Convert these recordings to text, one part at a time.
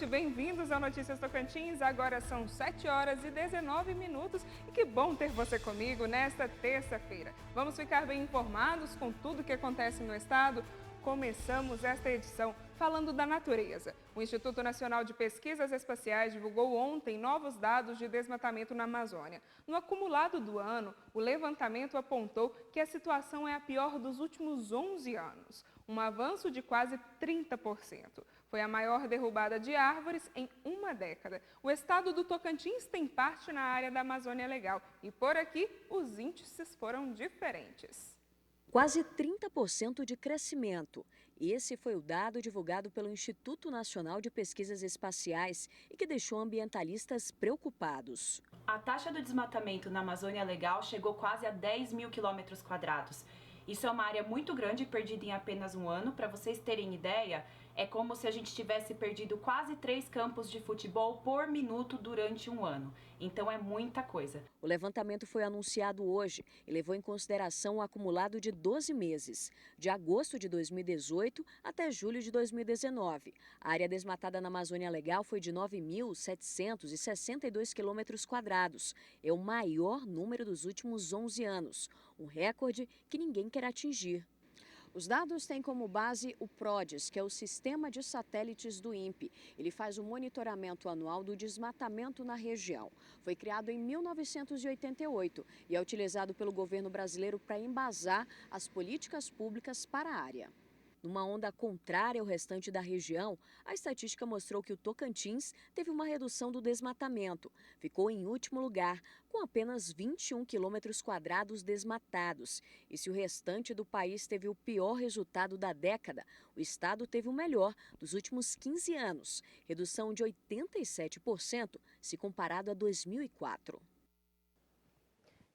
noite, bem-vindos ao Notícias Tocantins. Agora são 7 horas e 19 minutos e que bom ter você comigo nesta terça-feira. Vamos ficar bem informados com tudo o que acontece no estado? Começamos esta edição falando da natureza. O Instituto Nacional de Pesquisas Espaciais divulgou ontem novos dados de desmatamento na Amazônia. No acumulado do ano, o levantamento apontou que a situação é a pior dos últimos 11 anos, um avanço de quase 30%. Foi a maior derrubada de árvores em uma década. O estado do Tocantins tem parte na área da Amazônia Legal e por aqui os índices foram diferentes. Quase 30% de crescimento. Esse foi o dado divulgado pelo Instituto Nacional de Pesquisas Espaciais e que deixou ambientalistas preocupados. A taxa do desmatamento na Amazônia Legal chegou quase a 10 mil quilômetros quadrados. Isso é uma área muito grande perdida em apenas um ano. Para vocês terem ideia, é como se a gente tivesse perdido quase 3 campos de futebol por minuto durante um ano. Então é muita coisa. O levantamento foi anunciado hoje e levou em consideração o acumulado de 12 meses, de agosto de 2018 até julho de 2019. A área desmatada na Amazônia Legal foi de 9.762 quilômetros quadrados. É o maior número dos últimos 11 anos, um recorde que ninguém quer atingir. Os dados têm como base o PRODES, que é o Sistema de Satélites do INPE. Ele faz o monitoramento anual do desmatamento na região. Foi criado em 1988 e é utilizado pelo governo brasileiro para embasar as políticas públicas para a área. Numa onda contrária ao restante da região, a estatística mostrou que o Tocantins teve uma redução do desmatamento. Ficou em último lugar, com apenas 21 quilômetros quadrados desmatados. E se o restante do país teve o pior resultado da década, o estado teve o melhor dos últimos 15 anos, redução de 87% se comparado a 2004.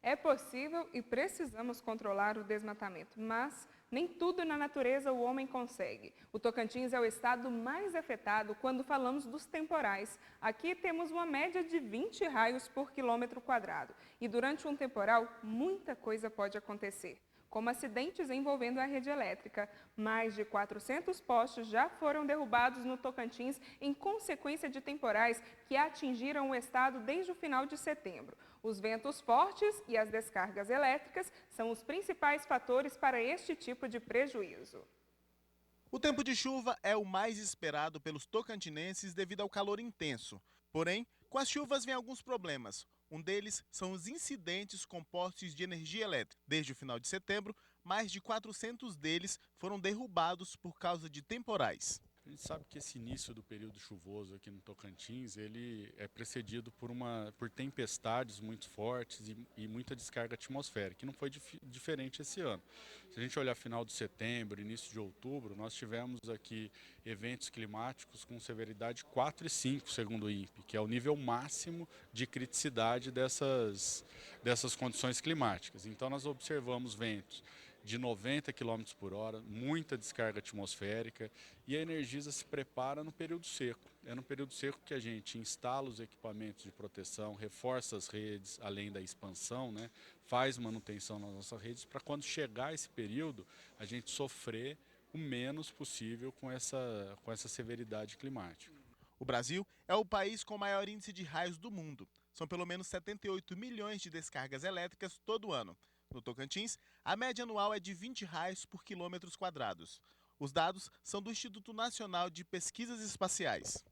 É possível e precisamos controlar o desmatamento, mas nem tudo na natureza o homem consegue. O Tocantins é o estado mais afetado quando falamos dos temporais. Aqui temos uma média de 20 raios por quilômetro quadrado. E durante um temporal, muita coisa pode acontecer, como acidentes envolvendo a rede elétrica. Mais de 400 postes já foram derrubados no Tocantins em consequência de temporais que atingiram o estado desde o final de setembro. Os ventos fortes e as descargas elétricas são os principais fatores para este tipo de prejuízo. O tempo de chuva é o mais esperado pelos tocantinenses devido ao calor intenso. Porém, com as chuvas vem alguns problemas. Um deles são os incidentes com postes de energia elétrica. Desde o final de setembro, mais de 400 deles foram derrubados por causa de temporais. A gente sabe que esse início do período chuvoso aqui no Tocantins, ele é precedido por tempestades muito fortes e muita descarga atmosférica, que não foi diferente esse ano. Se a gente olhar final de setembro, início de outubro, nós tivemos aqui eventos climáticos com severidade 4 e 5, segundo o INPE, que é o nível máximo de criticidade dessas condições climáticas. Então nós observamos ventos de 90 km por hora, muita descarga atmosférica, e a Energisa se prepara no período seco. É no período seco que a gente instala os equipamentos de proteção, reforça as redes, além da expansão, né? Faz manutenção nas nossas redes, para quando chegar esse período, a gente sofrer o menos possível com essa severidade climática. O Brasil é o país com o maior índice de raios do mundo. São pelo menos 78 milhões de descargas elétricas todo ano. No Tocantins, a média anual é de 20 raios por quilômetros quadrados. Os dados são do Instituto Nacional de Pesquisas Espaciais.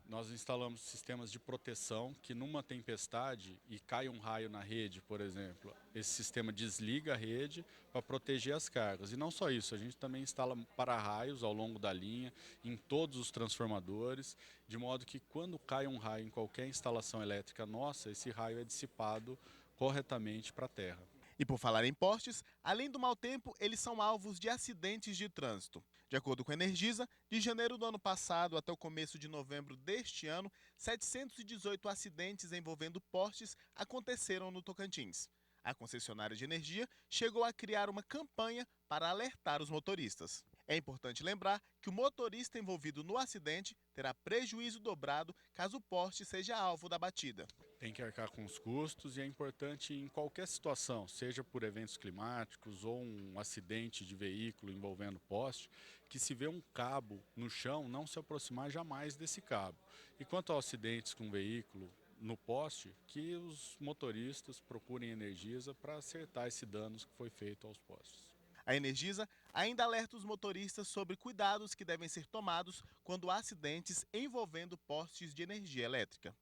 Nós instalamos sistemas de proteção que numa tempestade e cai um raio na rede, por exemplo, esse sistema desliga a rede para proteger as cargas. E não só isso, a gente também instala para-raios ao longo da linha, em todos os transformadores, de modo que quando cai um raio em qualquer instalação elétrica nossa, esse raio é dissipado corretamente para a terra. E por falar em postes, além do mau tempo, eles são alvos de acidentes de trânsito. De acordo com a Energisa, de janeiro do ano passado até o começo de novembro deste ano, 718 acidentes envolvendo postes aconteceram no Tocantins. A concessionária de energia chegou a criar uma campanha para alertar os motoristas. É importante lembrar que o motorista envolvido no acidente terá prejuízo dobrado caso o poste seja alvo da batida. tem que arcar com os custos e é importante em qualquer situação, seja por eventos climáticos ou um acidente de veículo envolvendo poste, que se vê um cabo no chão, não se aproximar jamais desse cabo. E quanto aos acidentes com veículo no poste, que os motoristas procurem a Energisa para acertar esse dano que foi feito aos postes. A Energisa ainda alerta os motoristas sobre cuidados que devem ser tomados quando há acidentes envolvendo postes de energia elétrica.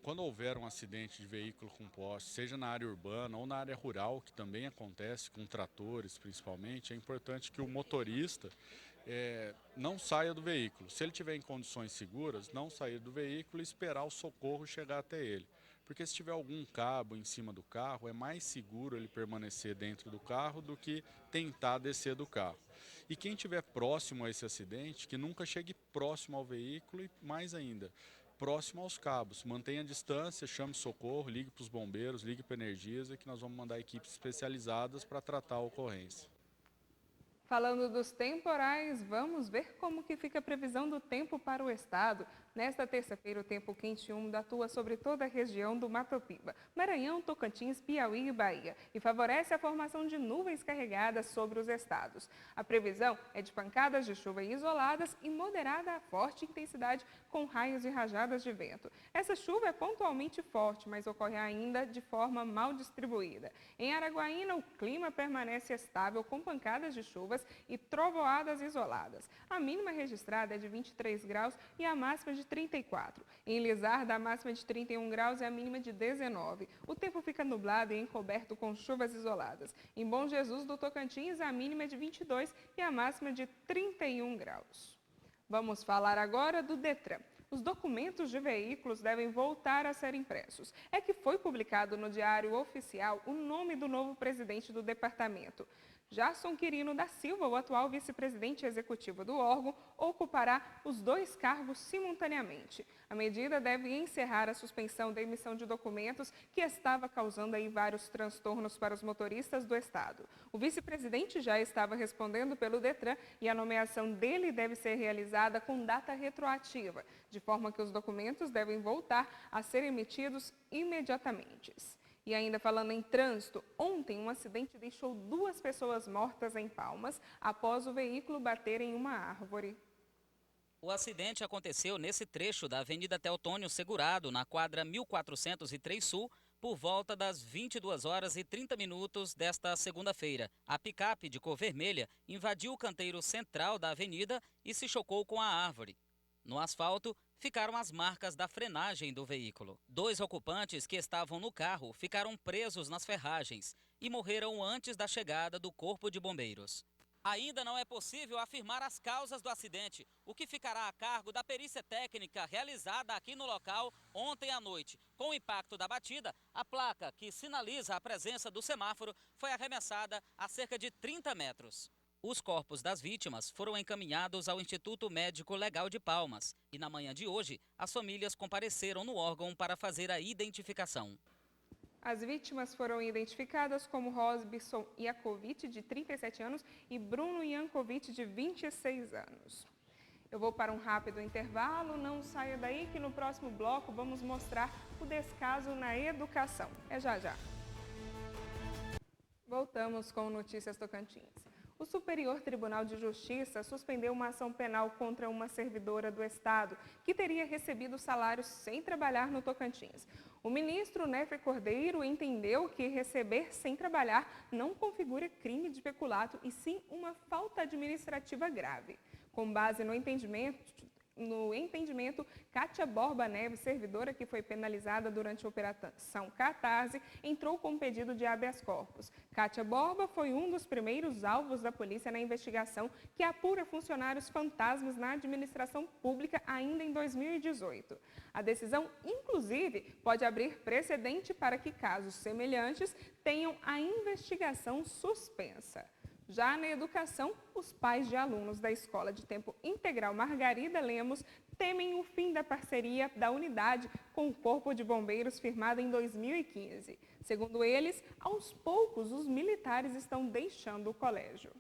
Quando houver um acidente de veículo com poste, seja na área urbana ou na área rural, que também acontece com tratores principalmente, é importante que o motorista não saia do veículo. Se ele estiver em condições seguras, não sair do veículo e esperar o socorro chegar até ele. Porque se tiver algum cabo em cima do carro, é mais seguro ele permanecer dentro do carro do que tentar descer do carro. E quem estiver próximo a esse acidente, que nunca chegue próximo ao veículo e, mais ainda, próximo aos cabos. Mantenha a distância, chame socorro, ligue para os bombeiros, ligue para a Energisa, que nós vamos mandar equipes especializadas para tratar a ocorrência. Falando dos temporais, vamos ver como que fica a previsão do tempo para o estado. Nesta terça-feira, o tempo quente e úmido atua sobre toda a região do Mato Piba, Maranhão, Tocantins, Piauí e Bahia, e favorece a formação de nuvens carregadas sobre os estados. A previsão é de pancadas de chuva isoladas e moderada a forte intensidade, com raios e rajadas de vento. Essa chuva é pontualmente forte, mas ocorre ainda de forma mal distribuída. Em Araguaína, o clima permanece estável, com pancadas de chuvas e trovoadas isoladas. A mínima registrada é de 23 graus e a máxima de 34. Em Lizarda, a máxima de 31 graus e a mínima de 19. O tempo fica nublado e encoberto com chuvas isoladas. Em Bom Jesus do Tocantins, a mínima é de 22 e a máxima de 31 graus. Vamos falar agora do Detran. Os documentos de veículos devem voltar a ser impressos. É que foi publicado no Diário Oficial o nome do novo presidente do departamento. Jasson Quirino da Silva, o atual vice-presidente executivo do órgão, ocupará os 2 cargos simultaneamente. A medida deve encerrar a suspensão da emissão de documentos que estava causando aí vários transtornos para os motoristas do estado. O vice-presidente já estava respondendo pelo Detran e a nomeação dele deve ser realizada com data retroativa, de forma que os documentos devem voltar a ser emitidos imediatamente. E ainda falando em trânsito, ontem um acidente deixou 2 pessoas mortas em Palmas após o veículo bater em uma árvore. O acidente aconteceu nesse trecho da Avenida Teotônio Segurado, na quadra 1403 Sul, por volta das 22 horas e 30 minutos desta segunda-feira. A picape de cor vermelha invadiu o canteiro central da avenida e se chocou com a árvore. No asfalto, ficaram as marcas da frenagem do veículo. 2 ocupantes que estavam no carro ficaram presos nas ferragens e morreram antes da chegada do Corpo de Bombeiros. Ainda não é possível afirmar as causas do acidente, o que ficará a cargo da perícia técnica realizada aqui no local ontem à noite. Com o impacto da batida, a placa que sinaliza a presença do semáforo foi arremessada a cerca de 30 metros. Os corpos das vítimas foram encaminhados ao Instituto Médico Legal de Palmas e na manhã de hoje as famílias compareceram no órgão para fazer a identificação. As vítimas foram identificadas como Rosbison Iakovic, de 37 anos, e Bruno Jankovic, de 26 anos. Eu vou para um rápido intervalo, não saia daí que no próximo bloco vamos mostrar o descaso na educação. É já já. Voltamos com Notícias Tocantins. O Superior Tribunal de Justiça suspendeu uma ação penal contra uma servidora do Estado que teria recebido salários sem trabalhar no Tocantins. O ministro Nefer Cordeiro entendeu que receber sem trabalhar não configura crime de peculato e sim uma falta administrativa grave. Com base no entendimento, Kátia Borba Neves, servidora que foi penalizada durante a Operação Catarse, entrou com um pedido de habeas corpus. Kátia Borba foi um dos primeiros alvos da polícia na investigação que apura funcionários fantasmas na administração pública ainda em 2018. A decisão, inclusive, pode abrir precedente para que casos semelhantes tenham a investigação suspensa. Já na educação, os pais de alunos da Escola de Tempo Integral Margarida Lemos temem o fim da parceria da unidade com o Corpo de Bombeiros firmada em 2015. Segundo eles, aos poucos os militares estão deixando o colégio.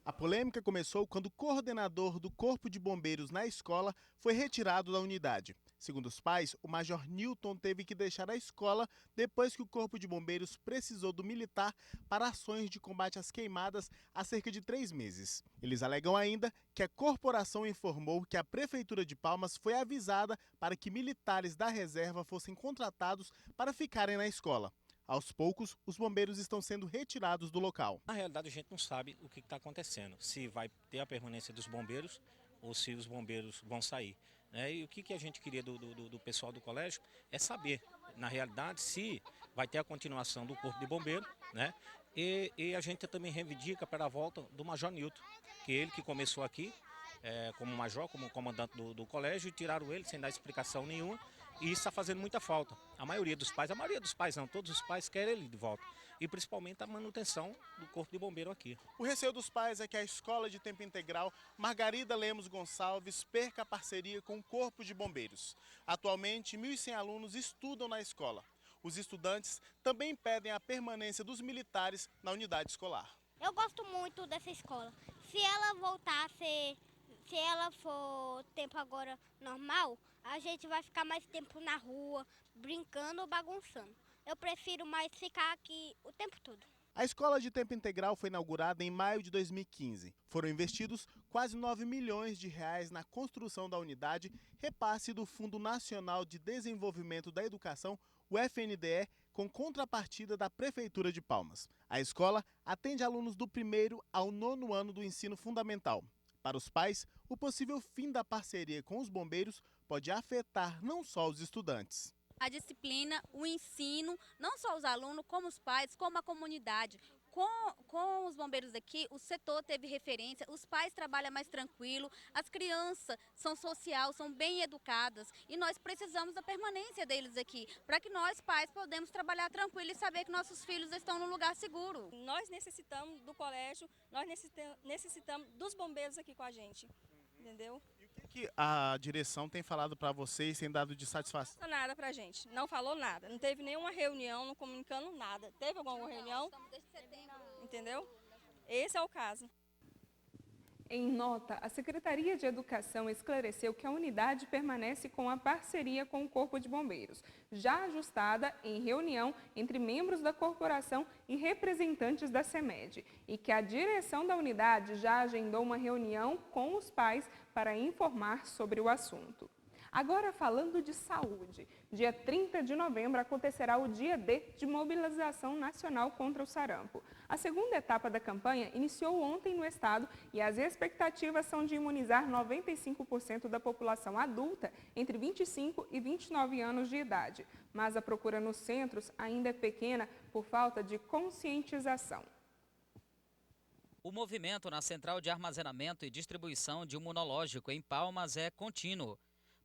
A polêmica começou quando o coordenador do Corpo de Bombeiros na escola foi retirado da unidade. Segundo os pais, o Major Newton teve que deixar a escola depois que o Corpo de Bombeiros precisou do militar para ações de combate às queimadas há cerca de 3 meses. Eles alegam ainda que a corporação informou que a Prefeitura de Palmas foi avisada para que militares da reserva fossem contratados para ficarem na escola. Aos poucos, os bombeiros estão sendo retirados do local. Na realidade, a gente não sabe o que está acontecendo, se vai ter a permanência dos bombeiros ou se os bombeiros vão sair. E o que a gente queria do pessoal do colégio é saber, na realidade, se vai ter a continuação do Corpo de Bombeiro, né? E a gente também reivindica para a volta do Major Newton, que ele que começou aqui como major, como comandante do colégio, e tiraram ele sem dar explicação nenhuma. E isso está fazendo muita falta. A maioria dos pais não, todos os pais querem ele de volta. E principalmente a manutenção do Corpo de Bombeiro aqui. O receio dos pais é que a escola de tempo integral Margarida Lemos Gonçalves perca a parceria com o Corpo de Bombeiros. Atualmente, 1.100 alunos estudam na escola. Os estudantes também pedem a permanência dos militares na unidade escolar. Eu gosto muito dessa escola. Se ela voltar a ser... Se ela for tempo agora normal, a gente vai ficar mais tempo na rua, brincando ou bagunçando. Eu prefiro mais ficar aqui o tempo todo. A escola de tempo integral foi inaugurada em maio de 2015. Foram investidos quase 9 milhões de reais na construção da unidade, repasse do Fundo Nacional de Desenvolvimento da Educação, o FNDE, com contrapartida da Prefeitura de Palmas. A escola atende alunos do 1º ao 9º ano do ensino fundamental. Para os pais, o possível fim da parceria com os bombeiros pode afetar não só os estudantes. A disciplina, o ensino, não só os alunos, como os pais, como a comunidade. Com os bombeiros aqui, o setor teve referência, os pais trabalham mais tranquilo, as crianças são social, são bem educadas e nós precisamos da permanência deles aqui, para que nós pais podemos trabalhar tranquilo e saber que nossos filhos estão num lugar seguro. Nós necessitamos do colégio, nós necessitamos dos bombeiros aqui com a gente, entendeu? E o que a direção tem falado para vocês, tem dado de satisfação? Não falou nada pra gente, não falou nada, não teve nenhuma reunião, não comunicando nada. Teve alguma reunião? Estamos desde setembro. Entendeu? Esse é o caso. Em nota, a Secretaria de Educação esclareceu que a unidade permanece com a parceria com o Corpo de Bombeiros, já ajustada em reunião entre membros da corporação e representantes da CEMED, e que a direção da unidade já agendou uma reunião com os pais para informar sobre o assunto. Agora, falando de saúde, dia 30 de novembro acontecerá o Dia D de Mobilização Nacional contra o Sarampo. A segunda etapa da campanha iniciou ontem no estado e as expectativas são de imunizar 95% da população adulta entre 25 e 29 anos de idade. Mas a procura nos centros ainda é pequena por falta de conscientização. O movimento na Central de Armazenamento e Distribuição de Imunológico em Palmas é contínuo,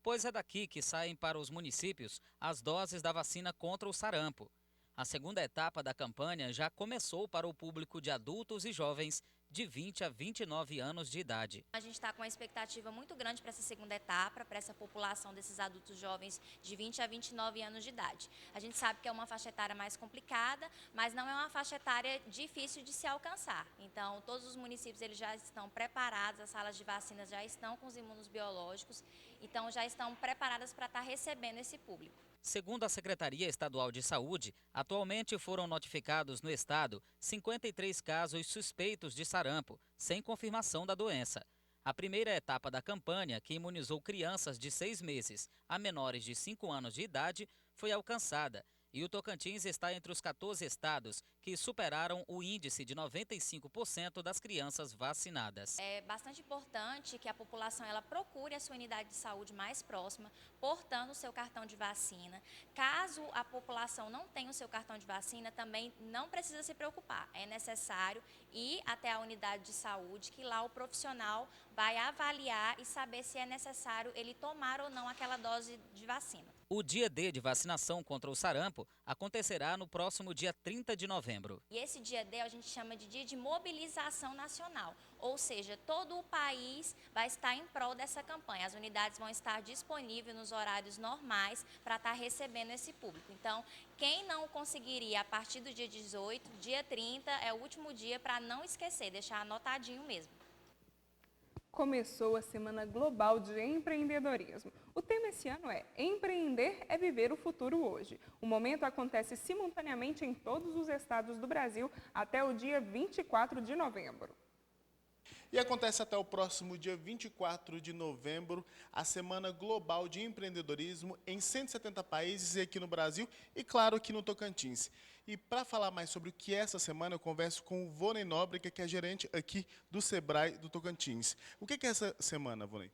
pois é daqui que saem para os municípios as doses da vacina contra o sarampo. A segunda etapa da campanha já começou para o público de adultos e jovens de 20 a 29 anos de idade. A gente está com uma expectativa muito grande para essa segunda etapa, para essa população desses adultos jovens de 20 a 29 anos de idade. A gente sabe que é uma faixa etária mais complicada, mas não é uma faixa etária difícil de se alcançar. Então, todos os municípios eles já estão preparados, as salas de vacinas já estão com os imunos biológicos, então já estão preparadas para estar recebendo esse público. Segundo a Secretaria Estadual de Saúde, atualmente foram notificados no estado 53 casos suspeitos de sarampo, sem confirmação da doença. A primeira etapa da campanha, que imunizou crianças de 6 meses a menores de 5 anos de idade, foi alcançada. E o Tocantins está entre os 14 estados que superaram o índice de 95% das crianças vacinadas. É bastante importante que a população ela procure a sua unidade de saúde mais próxima, portando o seu cartão de vacina. Caso a população não tenha o seu cartão de vacina, também não precisa se preocupar. É necessário ir até a unidade de saúde, que lá o profissional vai avaliar e saber se é necessário ele tomar ou não aquela dose de vacina. O dia D de vacinação contra o sarampo acontecerá no próximo dia 30 de novembro. E esse dia D a gente chama de dia de mobilização nacional, ou seja, todo o país vai estar em prol dessa campanha. As unidades vão estar disponíveis nos horários normais para estar recebendo esse público. Então, quem não conseguiria a partir do dia 18, dia 30 é o último dia para não esquecer, deixar anotadinho mesmo. Começou a Semana Global de Empreendedorismo. O tema esse ano é Empreender é Viver o Futuro Hoje. O momento acontece simultaneamente em todos os estados do Brasil até o dia 24 de novembro. E acontece até o próximo dia 24 de novembro, a Semana Global de Empreendedorismo em 170 países e aqui no Brasil e, claro, aqui no Tocantins. E para falar mais sobre o que é essa semana, eu converso com o Vonei Nóbrega, que é gerente aqui do Sebrae do Tocantins. O que é essa semana, Vonei?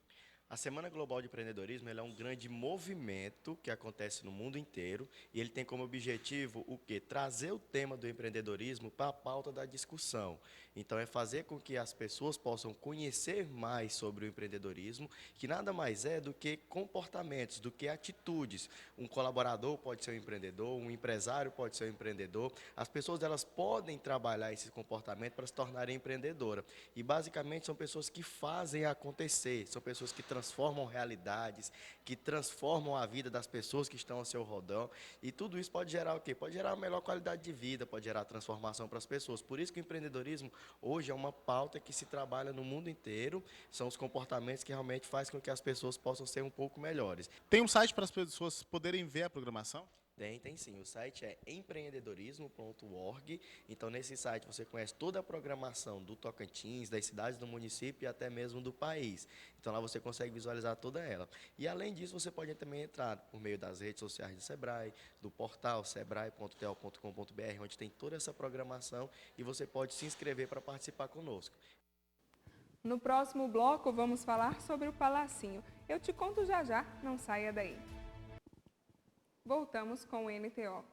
A Semana Global de Empreendedorismo ela é um grande movimento que acontece no mundo inteiro e ele tem como objetivo o quê? Trazer o tema do empreendedorismo para a pauta da discussão. Então é fazer com que as pessoas possam conhecer mais sobre o empreendedorismo, que nada mais é do que comportamentos, do que atitudes. Um colaborador pode ser um empreendedor, um empresário pode ser um empreendedor. As pessoas elas podem trabalhar esse comportamento para se tornarem empreendedoras. E basicamente são pessoas que fazem acontecer, são pessoas que transformam realidades, que transformam a vida das pessoas que estão ao seu redor. E tudo isso pode gerar o quê? Pode gerar uma melhor qualidade de vida, pode gerar transformação para as pessoas. Por isso que o empreendedorismo hoje é uma pauta que se trabalha no mundo inteiro. São os comportamentos que realmente fazem com que as pessoas possam ser um pouco melhores. Tem um site para as pessoas poderem ver a programação? Tem sim. O site é empreendedorismo.org. Então, nesse site você conhece toda a programação do Tocantins, das cidades do município e até mesmo do país. Então, lá você consegue visualizar toda ela. E, além disso, você pode também entrar por meio das redes sociais do Sebrae, do portal sebrae.tel.com.br, onde tem toda essa programação e você pode se inscrever para participar conosco. No próximo bloco, vamos falar sobre o Palacinho. Eu te conto já já, não saia daí. Voltamos com o NTO.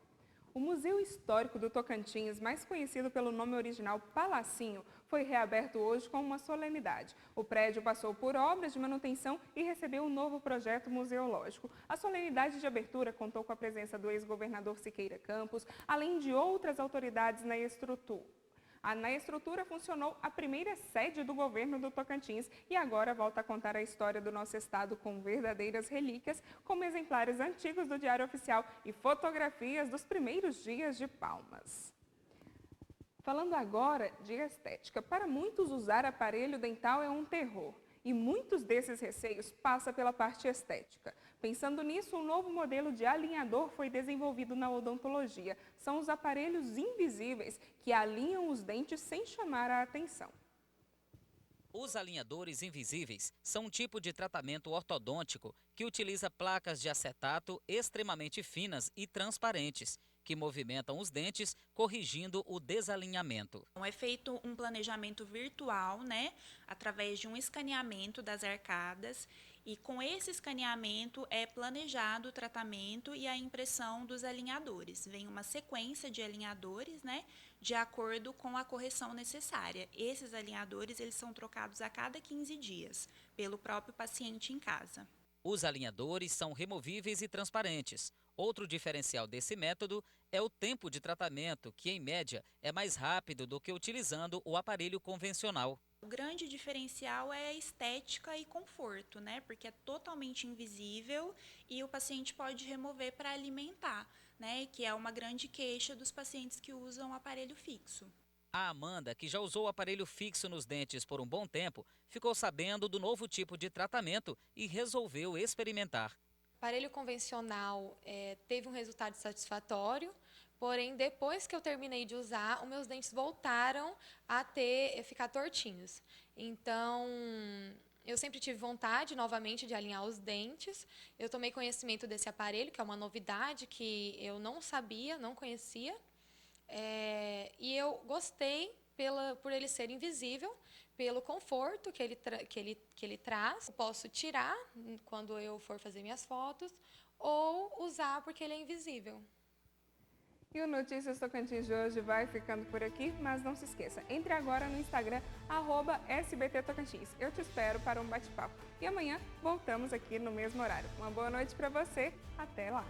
O Museu Histórico do Tocantins, mais conhecido pelo nome original Palacinho, foi reaberto hoje com uma solenidade. O prédio passou por obras de manutenção e recebeu um novo projeto museológico. A solenidade de abertura contou com a presença do ex-governador Siqueira Campos, além de outras autoridades na estrutura. Na estrutura funcionou a primeira sede do governo do Tocantins e agora volta a contar a história do nosso estado com verdadeiras relíquias, como exemplares antigos do Diário Oficial e fotografias dos primeiros dias de Palmas. Falando agora de estética, para muitos usar aparelho dental é um terror. E muitos desses receios passam pela parte estética. Pensando nisso, um novo modelo de alinhador foi desenvolvido na odontologia. São os aparelhos invisíveis que alinham os dentes sem chamar a atenção. Os alinhadores invisíveis são um tipo de tratamento ortodôntico que utiliza placas de acetato extremamente finas e transparentes, que movimentam os dentes, corrigindo o desalinhamento. É feito um planejamento virtual, através de um escaneamento das arcadas, e com esse escaneamento é planejado o tratamento e a impressão dos alinhadores. Vem uma sequência de alinhadores, de acordo com a correção necessária. Esses alinhadores eles são trocados a cada 15 dias, pelo próprio paciente em casa. Os alinhadores são removíveis e transparentes. Outro diferencial desse método é o tempo de tratamento, que em média é mais rápido do que utilizando o aparelho convencional. O grande diferencial é a estética e conforto, porque é totalmente invisível e o paciente pode remover para alimentar, que é uma grande queixa dos pacientes que usam aparelho fixo. A Amanda, que já usou o aparelho fixo nos dentes por um bom tempo, ficou sabendo do novo tipo de tratamento e resolveu experimentar. O aparelho convencional teve um resultado satisfatório, porém, depois que eu terminei de usar, os meus dentes voltaram a ficar tortinhos. Então, eu sempre tive vontade, novamente, de alinhar os dentes. Eu tomei conhecimento desse aparelho, que é uma novidade que eu não sabia, não conhecia. E eu gostei por ele ser invisível, pelo conforto que ele traz. Eu posso tirar quando eu for fazer minhas fotos ou usar porque ele é invisível. E o Notícias Tocantins de hoje vai ficando por aqui, mas não se esqueça, entre agora no Instagram, @SBTTocantins. Eu te espero para um bate-papo. E amanhã voltamos aqui no mesmo horário. Uma boa noite para você, até lá!